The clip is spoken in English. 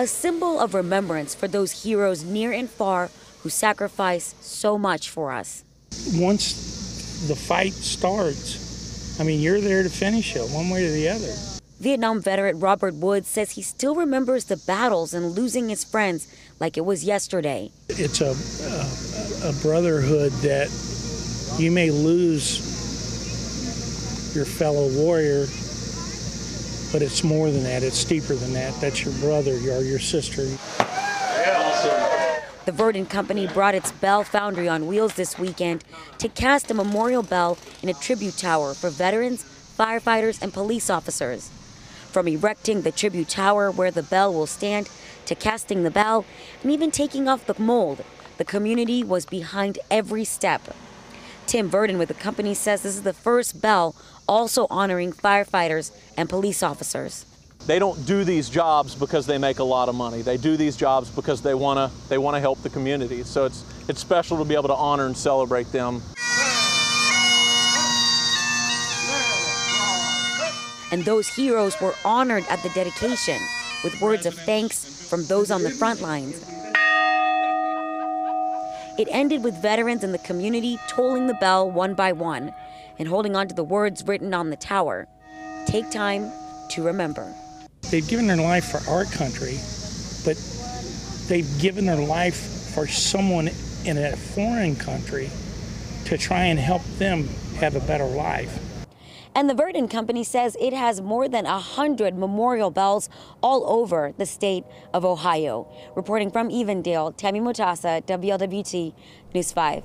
a symbol of remembrance for those heroes near and far who sacrificed so much for us. Once the fight starts, I mean, you're there to finish it one way or the other. Vietnam veteran Robert Woods says he still remembers the battles and losing his friends like it was yesterday. It's a brotherhood that you may lose your fellow warrior, but it's more than that. It's deeper than that. That's your brother or your sister. The Verdant Company brought its bell foundry on wheels this weekend to cast a memorial bell in a tribute tower for veterans, firefighters, and police officers. From erecting the tribute tower where the bell will stand to casting the bell and even taking off the mold, the community was behind every step. Tim Verdant with the company says this is the first bell also honoring firefighters and police officers. They don't do these jobs because they make a lot of money. They do these jobs because they want to help the community. So it's special to be able to honor and celebrate them. And those heroes were honored at the dedication with words of thanks from those on the front lines. It ended with veterans in the community tolling the bell one by one and holding on to the words written on the tower. Take time to remember. They've given their life for our country, but they've given their life for someone in a foreign country to try and help them have a better life. And the Verdant Company says it has more than 100 memorial bells all over the state of Ohio. Reporting from Evendale, Tammy Mutasa, WLWT News 5.